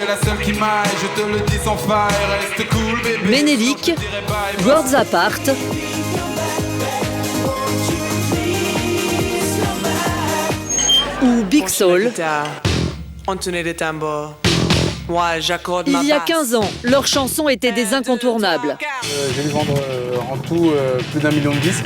La seule qui m'aille, je te le dis sans faille, reste cool bébé. Menelik, Worlds Apart, ou Big Soul. Il y a 15 ans, leurs chansons étaient des incontournables. J'ai dû vendre en tout plus d'1 million de disques.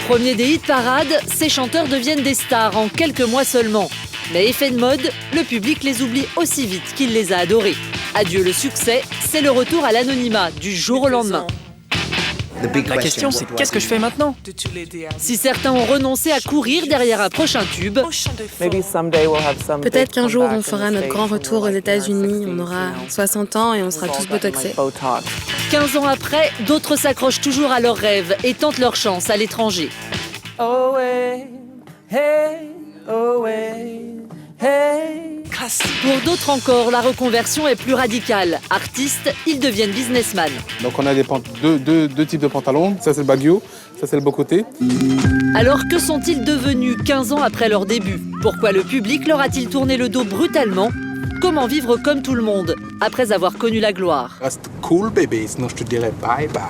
Premier des hit parades, ces chanteurs deviennent des stars en quelques mois seulement. Mais effet de mode, le public les oublie aussi vite qu'il les a adorés. Adieu le succès, c'est le retour à l'anonymat du jour au lendemain. La question, c'est qu'est-ce que je fais maintenant? Si certains ont renoncé à courir derrière un prochain tube, peut-être qu'un jour on fera notre grand retour aux États-Unis, on aura 60 ans et on sera tous botoxés. 15 ans après, d'autres s'accrochent toujours à leurs rêves et tentent leur chance à l'étranger. Pour d'autres encore, la reconversion est plus radicale. Artistes, ils deviennent businessmen. Donc on a deux types de pantalons. Ça c'est le bagio, ça c'est le beau côté. Alors que sont-ils devenus 15 ans après leur début? Pourquoi le public leur a-t-il tourné le dos brutalement? Comment vivre comme tout le monde après avoir connu la gloire? Reste cool bébé, sinon je te dirais bye bye.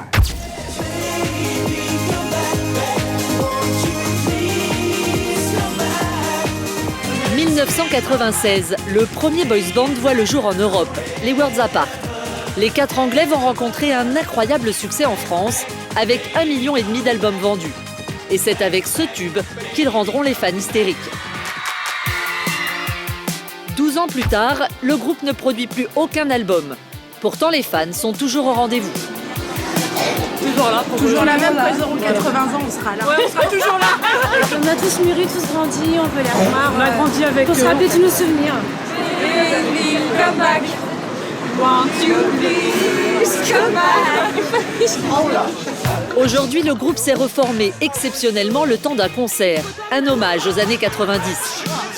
En 1996, le premier boys band voit le jour en Europe, les Worlds Apart. Les 4 Anglais vont rencontrer un incroyable succès en France, avec 1,5 million d'albums vendus. Et c'est avec ce tube qu'ils rendront les fans hystériques. 12 ans plus tard, le groupe ne produit plus aucun album. Pourtant, les fans sont toujours au rendez-vous. Toujours la même, quand ils auront 80 ans, on sera là. Ouais, on sera toujours là. On a tous mûri, tous grandi, on peut les remarquer. On a grandi avec eux. On se rappelle tous nos souvenirs. Come back. Want you please come back. Aujourd'hui, le groupe s'est reformé exceptionnellement le temps d'un concert, un hommage aux années 90.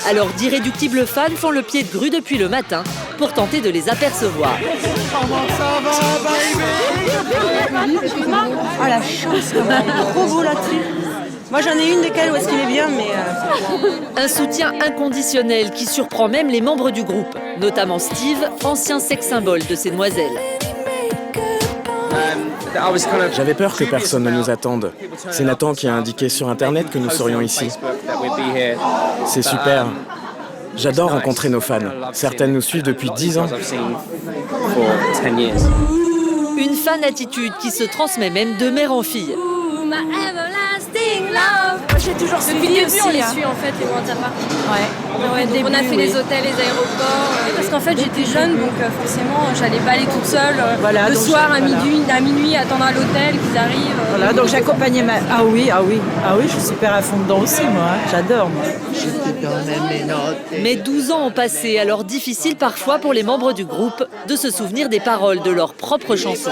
Alors d'irréductibles fans font le pied de grue depuis le matin pour tenter de les apercevoir. Comment ça va, baby? Oh la chance, trop beau là-dessus. Moi j'en ai une desquelles où est-ce qu'il est bien, mais... Un soutien inconditionnel qui surprend même les membres du groupe, notamment Steve, ancien sex symbole de ces demoiselles. J'avais peur que personne ne nous attende. C'est Nathan qui a indiqué sur Internet que nous serions ici. C'est super. J'adore rencontrer nos fans. Certaines nous suivent depuis 10 ans. Une fan attitude qui se transmet même de mère en fille. Moi j'ai toujours suivi Depuis le aussi. début, on les suit en fait, les Worlds Apart. Ouais. Donc on a fait les hôtels, les aéroports. Parce qu'en fait, j'étais jeune, donc forcément, j'allais pas aller toute seule. Voilà, le donc soir, à voilà. minuit, attendre à l'hôtel qu'ils arrivent. Voilà, donc j'accompagnais ma... Ah oui, je suis super à fond dedans aussi, moi. J'adore, moi. Mais 12 ans ont passé, alors difficile parfois pour les membres du groupe de se souvenir des paroles de leurs propres chansons.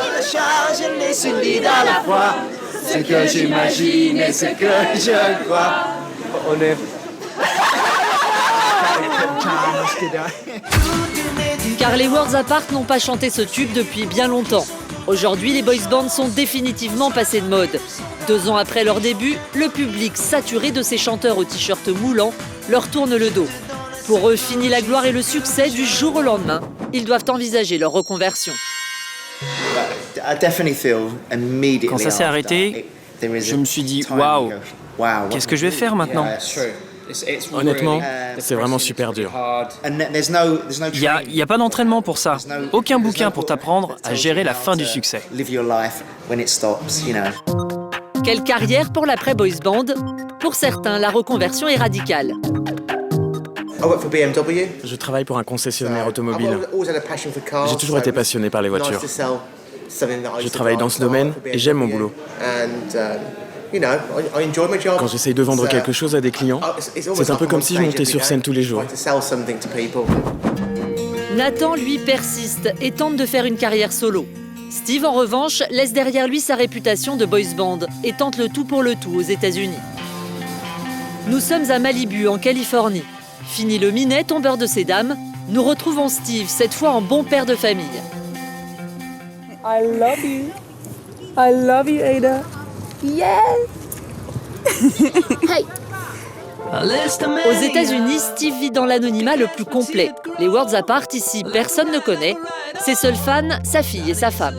Ce que j'imagine et ce que je crois. On est... Car les Worlds Apart n'ont pas chanté ce tube depuis bien longtemps. Aujourd'hui, les boys bands sont définitivement passés de mode. 2 ans après leur début, le public, saturé de ces chanteurs aux t-shirts moulants, leur tourne le dos. Pour eux, fini la gloire et le succès du jour au lendemain. Ils doivent envisager leur reconversion. Quand ça s'est arrêté, je me suis dit waouh, qu'est-ce que je vais faire maintenant? Honnêtement, c'est vraiment super dur. Il n'y a pas d'entraînement pour ça. Aucun bouquin pour t'apprendre à gérer la fin du succès. Quelle carrière pour l'après-boys band? Pour certains, la reconversion est radicale. Je travaille pour un concessionnaire automobile. J'ai toujours été passionné par les voitures. Je travaille dans ce domaine et j'aime mon boulot. Quand j'essaye de vendre quelque chose à des clients, c'est un peu comme si je montais sur scène tous les jours. Nathan, lui, persiste et tente de faire une carrière solo. Steve, en revanche, laisse derrière lui sa réputation de boys band et tente le tout pour le tout aux États-Unis. Nous sommes à Malibu, en Californie. Fini le minet, tombeur de ses dames, nous retrouvons Steve, cette fois en bon père de famille. I love you. I love you, Ada. Yes. Hey. Aux États-Unis, Steve vit dans l'anonymat le plus complet. Les Worlds Apart, ici, personne ne connaît. Ses seuls fans, sa fille et sa femme.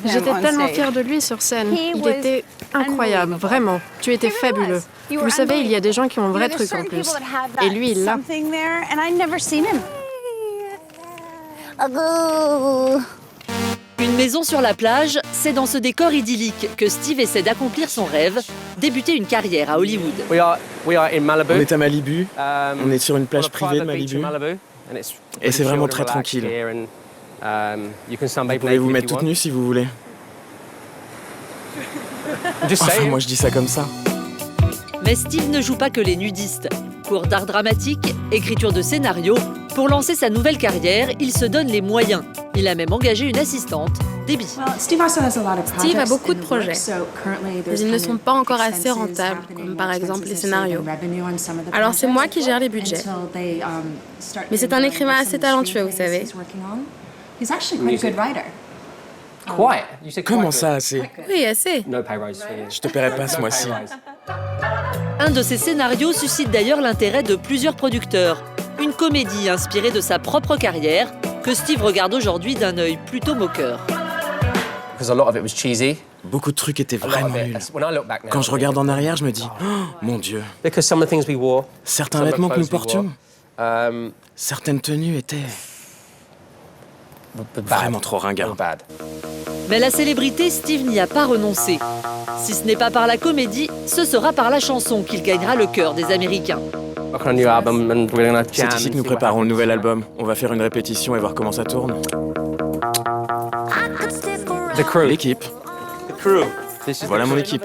J'étais tellement fière de lui sur scène. Il était incroyable, vraiment. Tu étais fabuleux. Vous savez, il y a des gens qui ont un vrai truc en plus. Et lui, il l'a. Une maison sur la plage, c'est dans ce décor idyllique que Steve essaie d'accomplir son rêve, débuter une carrière à Hollywood. On est à Malibu, on est sur une plage privée de Malibu, et c'est vraiment très tranquille. Vous pouvez vous mettre toute nue si vous voulez. Enfin, moi je dis ça comme ça. Mais Steve ne joue pas que les nudistes. Cours d'art dramatique, écriture de scénario, pour lancer sa nouvelle carrière, il se donne les moyens. Il a même engagé une assistante, Debbie. Steve a beaucoup de projets, mais ils ne sont pas encore assez rentables, comme par exemple les scénarios. Alors c'est moi qui gère les budgets. Mais c'est un écrivain assez talentueux, vous savez. Comment ça, assez? Oui, assez. Je te paierai pas ce mois-ci. Un de ses scénarios suscite d'ailleurs l'intérêt de plusieurs producteurs. Une comédie inspirée de sa propre carrière, que Steve regarde aujourd'hui d'un œil plutôt moqueur. Beaucoup de trucs étaient vraiment nuls. Quand je regarde en arrière, je me dis, oh, mon Dieu. Certains vêtements que nous portions, certaines tenues étaient vraiment trop ringards. Mais la célébrité, Steve n'y a pas renoncé. Si ce n'est pas par la comédie, ce sera par la chanson qu'il gagnera le cœur des Américains. C'est ici que nous préparons le nouvel album. On va faire une répétition et voir comment ça tourne. L'équipe. Voilà mon équipe.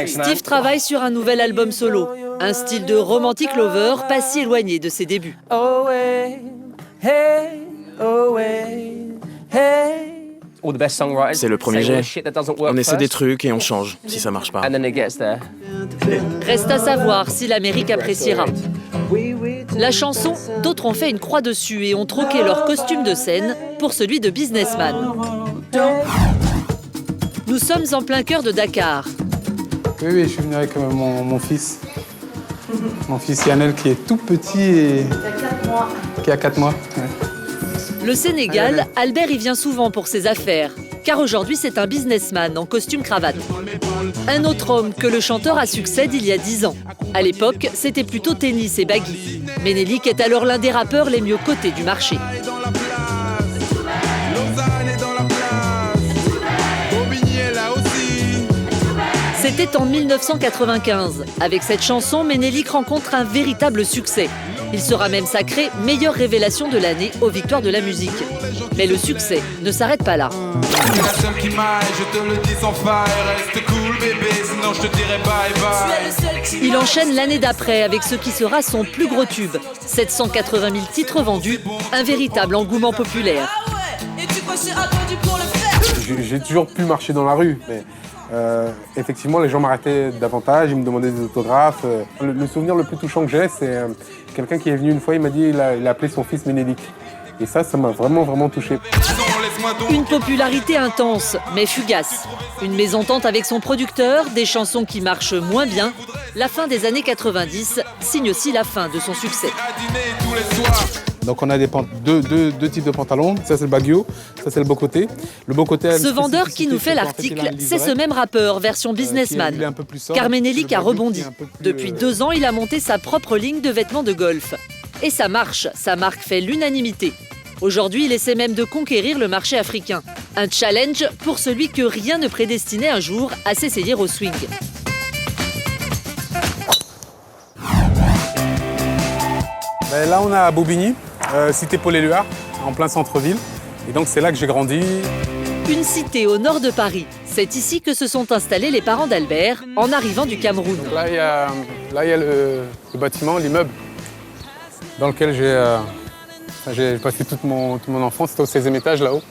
Steve travaille sur un nouvel album solo. Un style de romantic lover pas si éloigné de ses débuts. C'est le premier jet. On essaie des trucs et on change, si ça marche pas. Reste à savoir si l'Amérique appréciera. La chanson, d'autres ont fait une croix dessus et ont troqué leur costume de scène pour celui de businessman. Nous sommes en plein cœur de Dakar. Oui, je suis venu avec mon fils. Mon fils Yannel qui est tout petit et qui a 4 mois. Ouais. Le Sénégal, Albert y vient souvent pour ses affaires, car aujourd'hui c'est un businessman en costume cravate. Un autre homme que le chanteur a succès d'il y a 10 ans. À l'époque, c'était plutôt tennis et baggy. Ménélique est alors l'un des rappeurs les mieux cotés du marché. C'était en 1995. Avec cette chanson, Ménélique rencontre un véritable succès. Il sera même sacré meilleure révélation de l'année aux Victoires de la musique. Mais le succès ne s'arrête pas là. Il enchaîne l'année d'après avec ce qui sera son plus gros tube. 780 000 titres vendus, un véritable engouement populaire. J'ai toujours pu marcher dans la rue, mais effectivement, les gens m'arrêtaient davantage, ils me demandaient des autographes. Le souvenir le plus touchant que j'ai, c'est quelqu'un qui est venu une fois, il m'a dit il a appelé son fils Ménélique. Et ça m'a vraiment touché. Une popularité intense, mais fugace. Une mésentente avec son producteur, des chansons qui marchent moins bien. La fin des années 90 signe aussi la fin de son succès. Donc on a deux types de pantalons. Ça c'est le baguio, ça c'est le bocoté. Le bocoté. Ce vendeur qui nous fait l'article, c'est ce même rappeur version businessman. Car Ménélique a rebondi. Depuis 2 ans, il a monté sa propre ligne de vêtements de golf. Et ça marche, sa marque fait l'unanimité. Aujourd'hui, il essaie même de conquérir le marché africain. Un challenge pour celui que rien ne prédestinait un jour à s'essayer au swing. Là, on est à Bobigny, cité Paul-Éluard, en plein centre-ville. Et donc, c'est là que j'ai grandi. Une cité au nord de Paris. C'est ici que se sont installés les parents d'Albert en arrivant du Cameroun. Donc là, il y a le bâtiment, l'immeuble, dans lequel j'ai passé toute mon enfance. C'était au 16e étage, là-haut.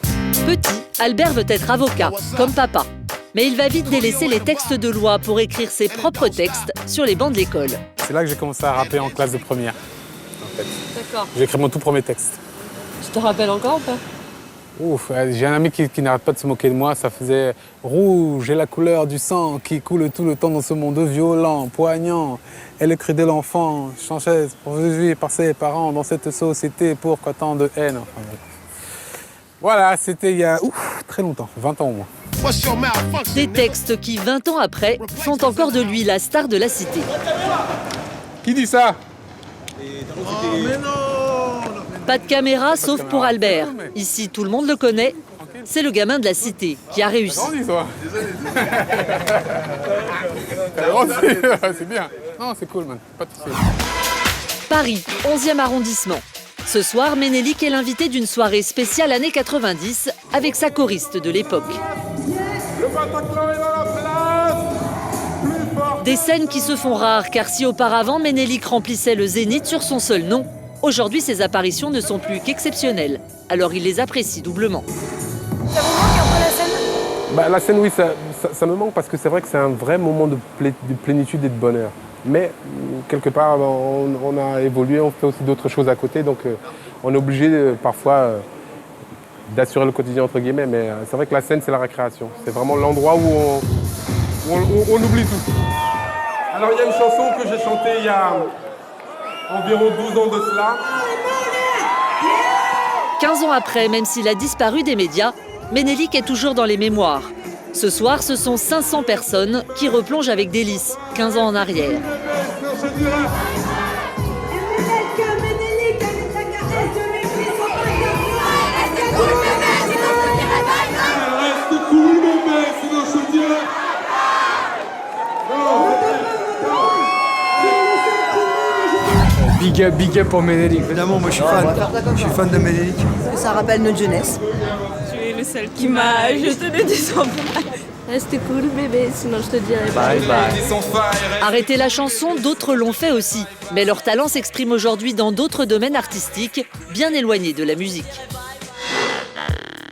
Petit, Albert veut être avocat, comme papa. Mais il va vite délaisser les textes de loi pour écrire ses propres textes sur les bancs de l'école. C'est là que j'ai commencé à rapper en classe de première. D'accord. J'ai écrit mon tout premier texte. Tu te rappelles encore ou pas? Ouf, j'ai un ami qui n'arrête pas de se moquer de moi. Ça faisait rouge et la couleur du sang qui coule tout le temps dans ce monde violent, poignant. Et le cri de l'enfant, changeait pourvu par ses parents dans cette société. Pourquoi tant de haine? Enfin, voilà, c'était il y a très longtemps, 20 ans au moins. Des textes qui, 20 ans après, font encore de lui la star de la cité. Qui dit ça? Pas de caméra, sauf pour Albert. Ici, tout le monde le connaît. C'est le gamin de la cité qui a réussi. C'est bien. Non, c'est cool, man. Pas de soucis. Paris, 11e arrondissement. Ce soir, Ménélique est l'invité d'une soirée spéciale années 90 avec sa choriste de l'époque. Des scènes qui se font rares, car si auparavant Ménélique remplissait le Zénith sur son seul nom, aujourd'hui ses apparitions ne sont plus qu'exceptionnelles. Alors il les apprécie doublement. Ça vous manque un peu la scène? La scène, oui, ça me manque parce que c'est vrai que c'est un vrai moment de plénitude et de bonheur. Mais quelque part, on a évolué, on fait aussi d'autres choses à côté, donc on est obligé parfois d'assurer le quotidien entre guillemets. Mais c'est vrai que la scène, c'est la récréation. C'est vraiment l'endroit où on oublie tout. Alors il y a une chanson que j'ai chantée il y a environ 12 ans de cela. 15 ans après, même s'il a disparu des médias, Ménélique est toujours dans les mémoires. Ce soir, ce sont 500 personnes qui replongent avec délice 15 ans en arrière. Big up pour Ménélique. Évidemment, moi je suis fan de Ménélique. Ça rappelle notre jeunesse. Tu es le seul qui m'a jeté le décembre. C'était cool bébé, sinon je te dirais Bye bye. Arrêter la chanson, d'autres l'ont fait aussi. Mais leur talent s'exprime aujourd'hui dans d'autres domaines artistiques, bien éloignés de la musique.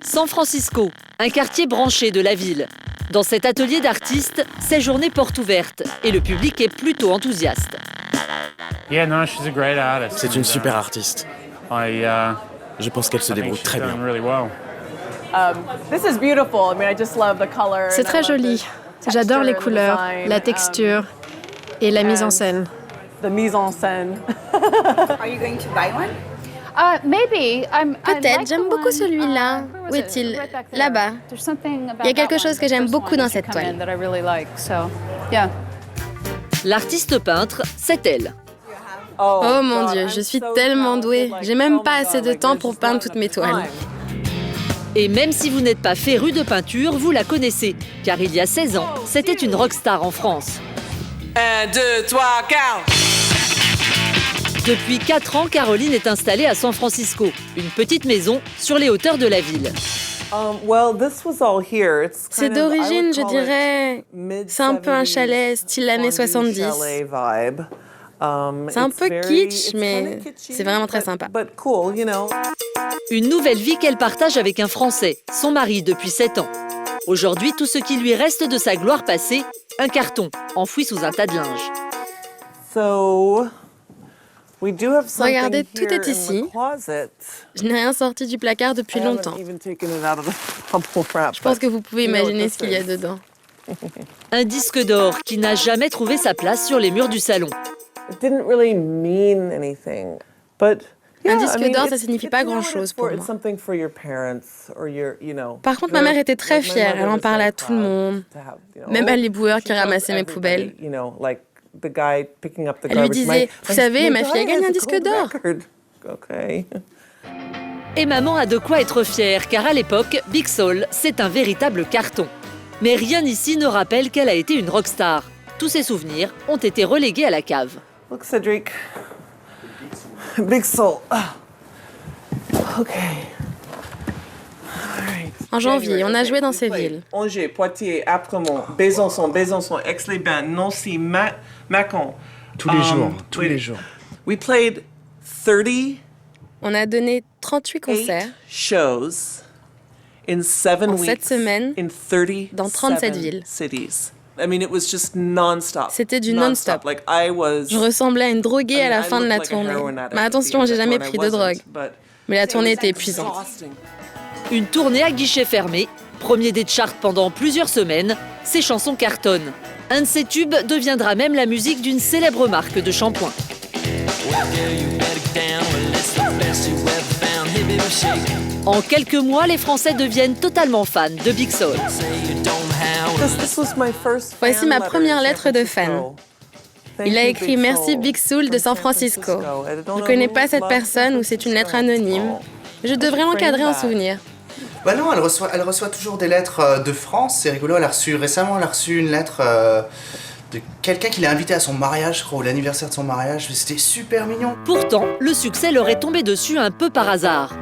San Francisco, un quartier branché de la ville. Dans cet atelier d'artistes, c'est journée porte ouverte et le public est plutôt enthousiaste. C'est une super artiste. Je pense qu'elle se débrouille très bien. C'est très joli. J'adore les couleurs, la texture et la mise en scène. Peut-être, j'aime beaucoup celui-là. Où est-il? Là-bas. Il y a quelque chose que j'aime beaucoup dans cette toile. L'artiste peintre, c'est elle. Oh mon Dieu, je suis tellement douée. J'ai même pas assez de temps pour peindre toutes mes toiles. Et même si vous n'êtes pas féru de peinture, vous la connaissez. Car il y a 16 ans, c'était une rockstar en France. 1, 2, 3, 4. Depuis 4 ans, Caroline est installée à San Francisco, une petite maison sur les hauteurs de la ville. C'est d'origine, je dirais, c'est un peu un chalet style années 70. C'est un peu kitsch, mais c'est vraiment très sympa. Une nouvelle vie qu'elle partage avec un Français, son mari depuis 7 ans. Aujourd'hui, tout ce qui lui reste de sa gloire passée, un carton enfoui sous un tas de linge. Regardez, tout est ici. Je n'ai rien sorti du placard depuis longtemps. Je pense que vous pouvez imaginer ce qu'il y a dedans. Un disque d'or qui n'a jamais trouvé sa place sur les murs du salon. Un disque d'or, ça signifie pas grand-chose pour moi. Par contre, ma mère était très fière. Elle en parlait à tout le monde, même à l'éboueur qui ramassait mes poubelles. Elle lui disait, vous savez, ma fille a gagné un disque d'or. Et maman a de quoi être fière, car à l'époque, Big Soul, c'est un véritable carton. Mais rien ici ne rappelle qu'elle a été une rockstar. Tous ses souvenirs ont été relégués à la cave. Look, Cédric. Big Soul. OK. En janvier, on a joué dans ces villes. Angers, Poitiers, Apremont, Besançon, Aix-les-Bains, Nancy, Mâcon. Tous les jours. We played 30 On a donné 38 concerts shows in 7 en weeks 7 semaines in 37 dans 37 villes. cities. I mean, it was just non-stop. C'était du non-stop. Like je ressemblais à une droguée à la fin de la tournée. Mais attention, j'ai jamais pris de drogue. Mais la tournée était épuisante. Une tournée à guichet fermé, premier des charts pendant plusieurs semaines, ses chansons cartonnent. Un de ses tubes deviendra même la musique d'une célèbre marque de shampoing. En quelques mois, les Français deviennent totalement fans de Big Soul. Voici ma première lettre de fan. Il a écrit « Merci Big Soul de San Francisco ». Je ne connais pas cette personne ou c'est une lettre anonyme. Je devrais l'encadrer en souvenir. Bah non, elle reçoit toujours des lettres de France, c'est rigolo. Récemment, elle a reçu une lettre de quelqu'un qui l'a invité à son mariage, je crois, ou l'anniversaire de son mariage. C'était super mignon. Pourtant, le succès leur est tombé dessus un peu par hasard.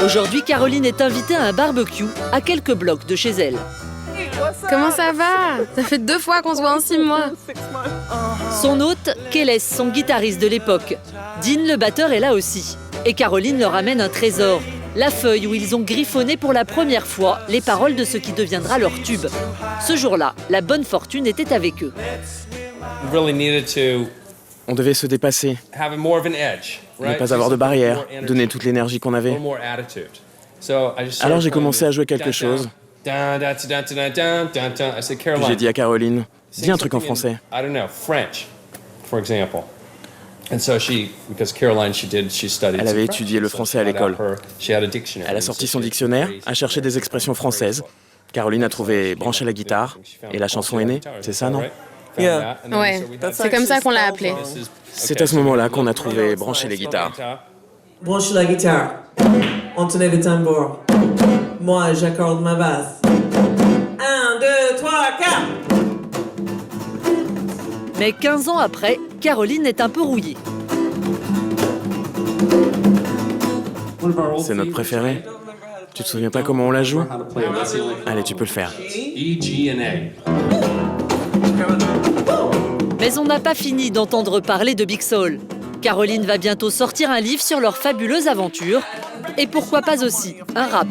Aujourd'hui, Caroline est invitée à un barbecue à quelques blocs de chez elle. Comment ça va? Ça fait 2 fois qu'on se voit en 6 mois. Son hôte, Keles, son guitariste de l'époque. Dean, le batteur, est là aussi. Et Caroline leur amène un trésor, la feuille où ils ont griffonné pour la première fois les paroles de ce qui deviendra leur tube. Ce jour-là, la bonne fortune était avec eux. On devait se dépasser, ne pas avoir de barrière, donner toute l'énergie qu'on avait. Alors j'ai commencé à jouer quelque chose. Puis j'ai dit à Caroline, dis un truc en français. Elle avait étudié le français à l'école. Elle a sorti son dictionnaire, a cherché des expressions françaises. Caroline a trouvé brancher la guitare, et la chanson est née. C'est ça, non? Ouais, c'est comme ça qu'on l'a appelé. C'est à ce moment-là qu'on a trouvé brancher les guitares. Branchez la guitare. Entonez le tambour. Moi, j'accorde ma basse. 1, 2, 3, 4. Mais 15 ans après, Caroline est un peu rouillée. C'est notre préféré. Tu te souviens pas comment on la joue? Allez, tu peux le faire. Mais on n'a pas fini d'entendre parler de Big Soul. Caroline va bientôt sortir un livre sur leur fabuleuse aventure. Et pourquoi pas aussi un rap.